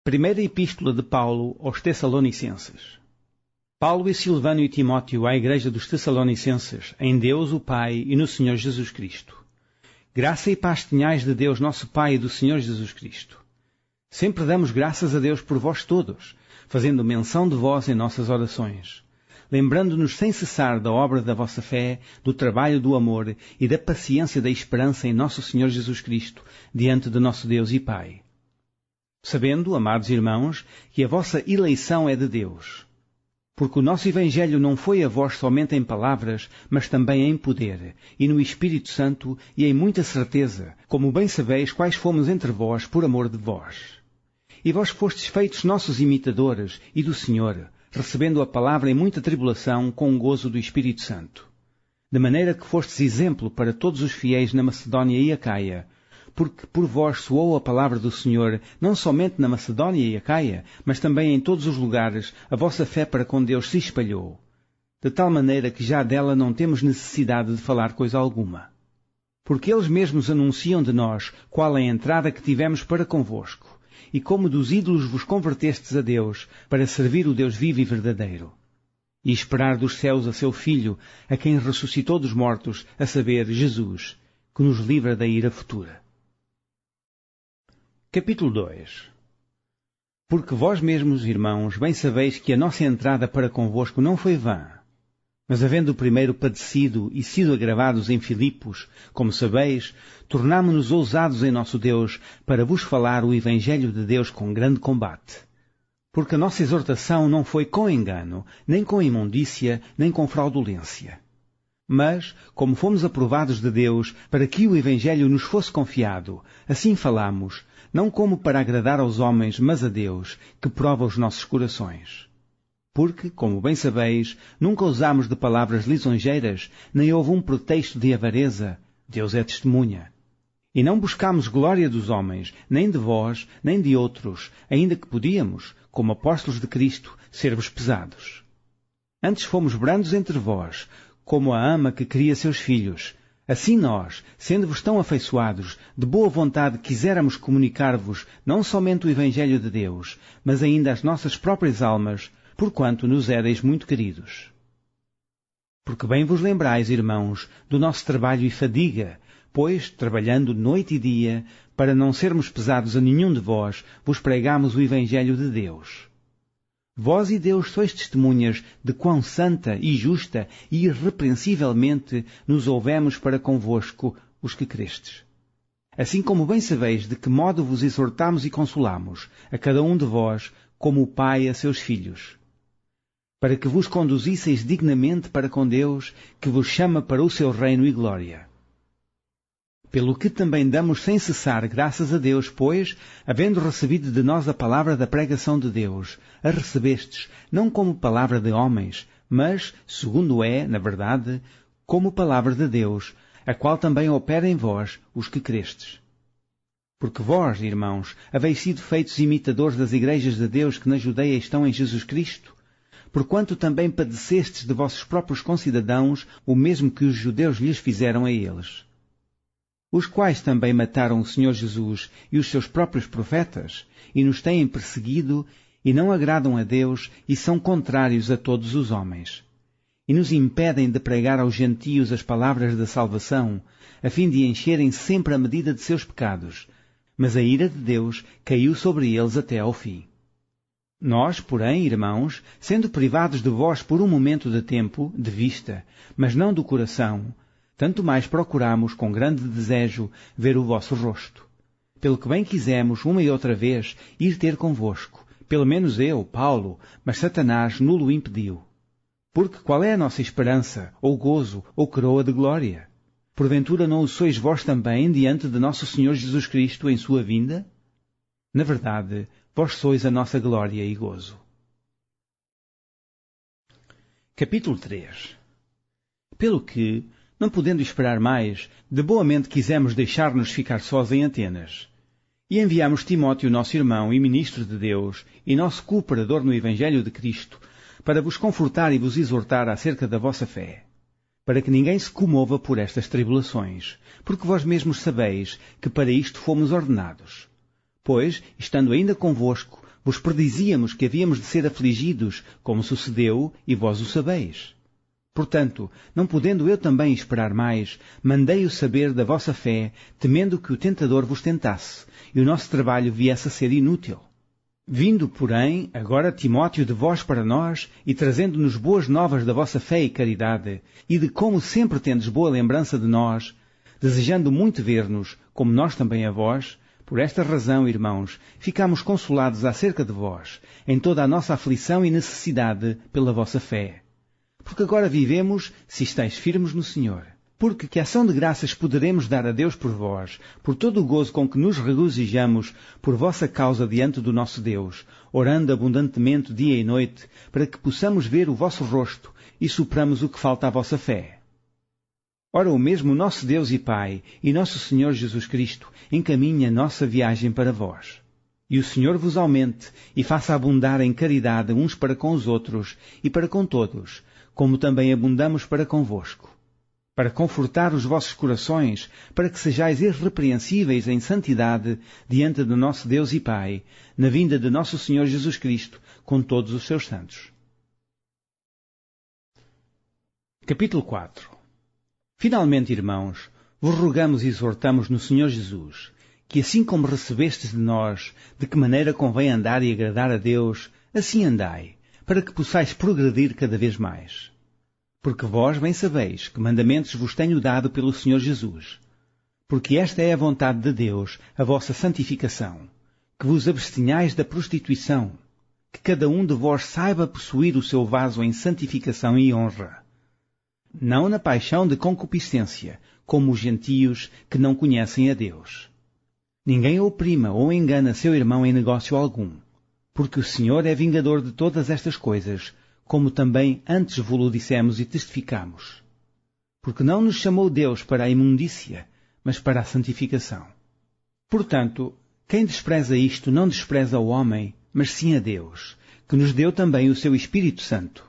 Primeira Epístola de Paulo aos Tessalonicenses. Paulo e Silvano e Timóteo à Igreja dos Tessalonicenses, em Deus o Pai e no Senhor Jesus Cristo. Graça e paz tenhais de Deus nosso Pai e do Senhor Jesus Cristo. Sempre damos graças a Deus por vós todos, fazendo menção de vós em nossas orações, lembrando-nos sem cessar da obra da vossa fé, do trabalho do amor e da paciência da esperança em nosso Senhor Jesus Cristo, diante de nosso Deus e Pai. Sabendo, amados irmãos, que a vossa eleição é de Deus. Porque o nosso Evangelho não foi a vós somente em palavras, mas também em poder, e no Espírito Santo, e em muita certeza, como bem sabeis quais fomos entre vós por amor de vós. E vós fostes feitos nossos imitadores, e do Senhor, recebendo a palavra em muita tribulação, com o gozo do Espírito Santo. De maneira que fostes exemplo para todos os fiéis na Macedónia e Acaia, porque por vós soou a palavra do Senhor, não somente na Macedónia e Acaia, mas também em todos os lugares, a vossa fé para com Deus se espalhou, de tal maneira que já dela não temos necessidade de falar coisa alguma. Porque eles mesmos anunciam de nós qual a entrada que tivemos para convosco, e como dos ídolos vos convertestes a Deus, para servir o Deus vivo e verdadeiro, e esperar dos céus a seu Filho, a quem ressuscitou dos mortos, a saber, Jesus, que nos livra da ira futura. Capítulo 2. Porque vós mesmos, irmãos, bem sabeis que a nossa entrada para convosco não foi vã. Mas havendo primeiro padecido e sido agravados em Filipos, como sabeis, tornámo-nos ousados em nosso Deus para vos falar o Evangelho de Deus com grande combate. Porque a nossa exortação não foi com engano, nem com imundícia, nem com fraudulência. Mas, como fomos aprovados de Deus para que o Evangelho nos fosse confiado, assim falamos, não como para agradar aos homens, mas a Deus, que prova os nossos corações. Porque, como bem sabeis, nunca usámos de palavras lisonjeiras, nem houve um pretexto de avareza, Deus é testemunha. E não buscámos glória dos homens, nem de vós, nem de outros, ainda que podíamos, como apóstolos de Cristo, ser-vos pesados. Antes fomos brandos entre vós, como a ama que cria seus filhos. Assim nós, sendo-vos tão afeiçoados, de boa vontade quiséramos comunicar-vos não somente o Evangelho de Deus, mas ainda as nossas próprias almas, porquanto nos éreis muito queridos. Porque bem vos lembrais, irmãos, do nosso trabalho e fadiga, pois, trabalhando noite e dia, para não sermos pesados a nenhum de vós, vos pregámos o Evangelho de Deus. Vós e Deus sois testemunhas de quão santa e justa e irrepreensivelmente nos houvemos para convosco, os que crestes. Assim como bem sabeis de que modo vos exortamos e consolamos, a cada um de vós, como o Pai a seus filhos, para que vos conduzisseis dignamente para com Deus, que vos chama para o seu reino e glória. Pelo que também damos sem cessar graças a Deus, pois, havendo recebido de nós a palavra da pregação de Deus, a recebestes, não como palavra de homens, mas, segundo é, na verdade, como palavra de Deus, a qual também opera em vós, os que crestes. Porque vós, irmãos, haveis sido feitos imitadores das igrejas de Deus que na Judeia estão em Jesus Cristo, porquanto também padecestes de vossos próprios concidadãos o mesmo que os judeus lhes fizeram a eles, os quais também mataram o Senhor Jesus e os seus próprios profetas, e nos têm perseguido, e não agradam a Deus, e são contrários a todos os homens. E nos impedem de pregar aos gentios as palavras da salvação, a fim de encherem sempre a medida de seus pecados. Mas a ira de Deus caiu sobre eles até ao fim. Nós, porém, irmãos, sendo privados de vós por um momento de tempo, de vista, mas não do coração, tanto mais procuramos, com grande desejo, ver o vosso rosto. Pelo que bem quisemos, uma e outra vez, ir ter convosco, pelo menos eu, Paulo, mas Satanás nulo impediu. Porque qual é a nossa esperança, ou gozo, ou coroa de glória? Porventura não o sois vós também diante de nosso Senhor Jesus Cristo em sua vinda? Na verdade, vós sois a nossa glória e gozo. Capítulo 3. Pelo que, não podendo esperar mais, de boamente quisemos deixar-nos ficar sós em Atenas. E enviamos Timóteo, nosso irmão e ministro de Deus, e nosso cooperador no Evangelho de Cristo, para vos confortar e vos exortar acerca da vossa fé, para que ninguém se comova por estas tribulações, porque vós mesmos sabeis que para isto fomos ordenados. Pois, estando ainda convosco, Vos predizíamos que havíamos de ser afligidos, como sucedeu, e vós o sabeis. Portanto, não podendo eu também esperar mais, mandei-o saber da vossa fé, temendo que o tentador vos tentasse, e o nosso trabalho viesse a ser inútil. Vindo, porém, agora Timóteo de vós para nós, e trazendo-nos boas novas da vossa fé e caridade, e de como sempre tendes boa lembrança de nós, desejando muito ver-nos, como nós também a vós, por esta razão, irmãos, ficamos consolados acerca de vós, em toda a nossa aflição e necessidade pela vossa fé. Porque agora vivemos, se estáis firmes no Senhor. Porque que ação de graças poderemos dar a Deus por vós, por todo o gozo com que nos regozijamos por vossa causa diante do nosso Deus, orando abundantemente dia e noite, para que possamos ver o vosso rosto e supramos o que falta à vossa fé. Ora, o mesmo nosso Deus e Pai, e nosso Senhor Jesus Cristo, encaminha a nossa viagem para vós. E o Senhor vos aumente, e faça abundar em caridade uns para com os outros, e para com todos, como também abundamos para convosco. Para confortar os vossos corações, para que sejais irrepreensíveis em santidade diante do nosso Deus e Pai, na vinda de nosso Senhor Jesus Cristo, com todos os seus santos. Capítulo 4. Finalmente, irmãos, vos rogamos e exortamos no Senhor Jesus, que assim como recebestes de nós, de que maneira convém andar e agradar a Deus, assim andai, para que possais progredir cada vez mais. Porque vós bem sabeis que mandamentos vos tenho dado pelo Senhor Jesus. Porque esta é a vontade de Deus, a vossa santificação, que vos abstenhais da prostituição, que cada um de vós saiba possuir o seu vaso em santificação e honra, não na paixão de concupiscência, como os gentios que não conhecem a Deus. Ninguém oprima ou engana seu irmão em negócio algum, porque o Senhor é vingador de todas estas coisas, como também antes vos dissemos e testificamos. Porque não nos chamou Deus para a imundícia, mas para a santificação. Portanto, quem despreza isto não despreza o homem, mas sim a Deus, que nos deu também o seu Espírito Santo.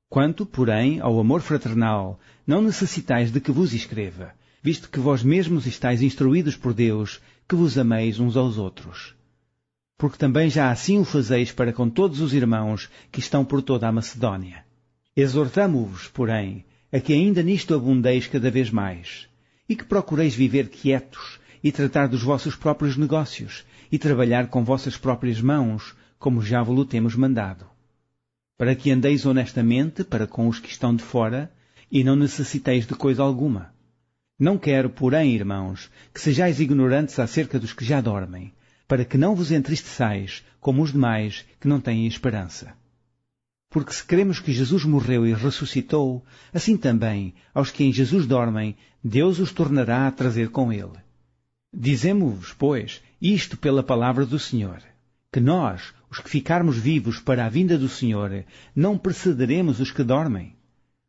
Quanto, porém, ao amor fraternal, não necessitais de que vos escreva, visto que vós mesmos estáis instruídos por Deus, que vos ameis uns aos outros. Porque também já assim o fazeis para com todos os irmãos que estão por toda a Macedónia. Exortamo-vos, porém, a que ainda nisto abundeis cada vez mais, e que procureis viver quietos, e tratar dos vossos próprios negócios, e trabalhar com vossas próprias mãos, como já vos temos mandado. Para que andeis honestamente para com os que estão de fora, e não necessiteis de coisa alguma. Não quero, porém, irmãos, que sejais ignorantes acerca dos que já dormem, para que não vos entristeçais, como os demais que não têm esperança. Porque se cremos que Jesus morreu e ressuscitou, assim também, aos que em Jesus dormem, Deus os tornará a trazer com ele. Dizemo-vos, pois, isto pela palavra do Senhor, que nós, os que ficarmos vivos para a vinda do Senhor, não precederemos os que dormem.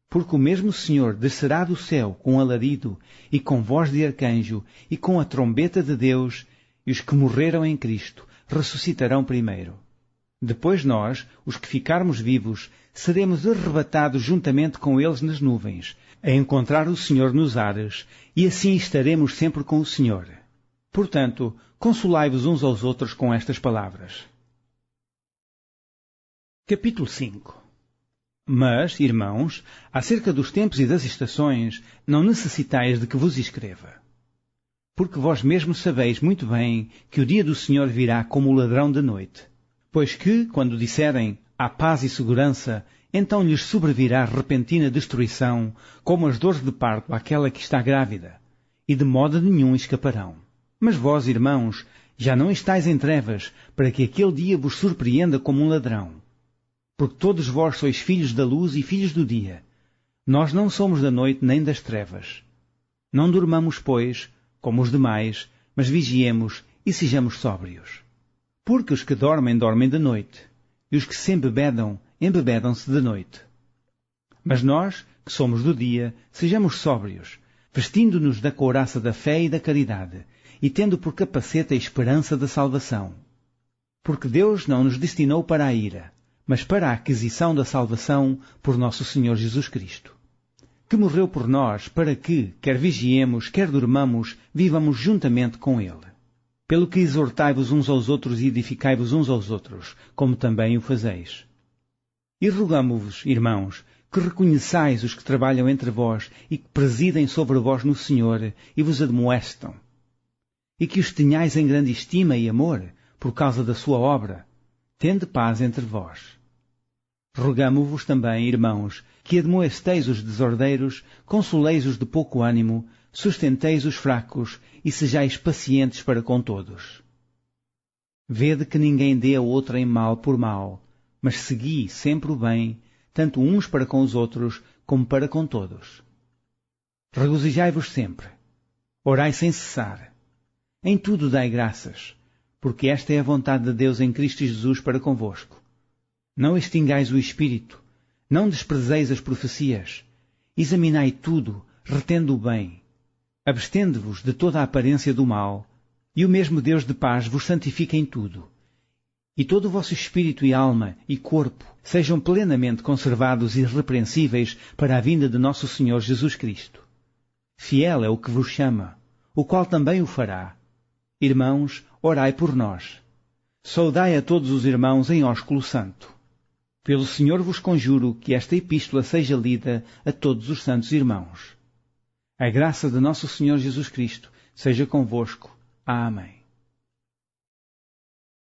Porque o mesmo Senhor descerá do céu com alarido, e com voz de arcanjo, e com a trombeta de Deus, e os que morreram em Cristo ressuscitarão primeiro. Depois nós, os que ficarmos vivos, seremos arrebatados juntamente com eles nas nuvens, a encontrar o Senhor nos ares, e assim estaremos sempre com o Senhor. Portanto, consolai-vos uns aos outros com estas palavras. Capítulo 5. Mas, irmãos, acerca dos tempos e das estações, não necessitais de que vos escreva. Porque vós mesmos sabeis muito bem que o dia do Senhor virá como o ladrão de noite. Pois que, quando disserem, há paz e segurança, então lhes sobrevirá repentina destruição, como as dores de parto àquela que está grávida, e de modo nenhum escaparão. Mas vós, irmãos, já não estáis em trevas, para que aquele dia vos surpreenda como um ladrão. Porque todos vós sois filhos da luz e filhos do dia. Nós não somos da noite nem das trevas. Não durmamos, pois, como os demais, mas vigiemos e sejamos sóbrios. Porque os que dormem, dormem de noite, e os que se embebedam, embebedam-se de noite. Mas nós, que somos do dia, sejamos sóbrios, vestindo-nos da couraça da fé e da caridade, e tendo por capacete a esperança da salvação. Porque Deus não nos destinou para a ira, mas para a aquisição da salvação por nosso Senhor Jesus Cristo, que morreu por nós para que, quer vigiemos, quer durmamos, vivamos juntamente com Ele. Pelo que exortai-vos uns aos outros e edificai-vos uns aos outros, como também o fazeis. E rogamo-vos, irmãos, que reconheçais os que trabalham entre vós e que presidem sobre vós no Senhor e vos admoestam, e que os tenhais em grande estima e amor, por causa da sua obra. Tende paz entre vós. Rogamo-vos também, irmãos, que admoesteis os desordeiros, consoleis os de pouco ânimo, sustenteis os fracos e sejais pacientes para com todos. Vede que ninguém dê a outrem mal por mal, mas segui sempre o bem, tanto uns para com os outros, como para com todos. Regozijai-vos sempre. Orai sem cessar. Em tudo dai graças, porque esta é a vontade de Deus em Cristo Jesus para convosco. Não extingais o Espírito, não desprezeis as profecias. Examinai tudo, retendo o bem. Abstende-vos de toda a aparência do mal, e o mesmo Deus de paz vos santifica em tudo. E todo o vosso espírito e alma e corpo sejam plenamente conservados e irrepreensíveis para a vinda de nosso Senhor Jesus Cristo. Fiel é o que vos chama, o qual também o fará. Irmãos, orai por nós. Saudai a todos os irmãos em ósculo santo. Pelo Senhor vos conjuro que esta epístola seja lida a todos os santos irmãos. A graça de nosso Senhor Jesus Cristo seja convosco. Amém.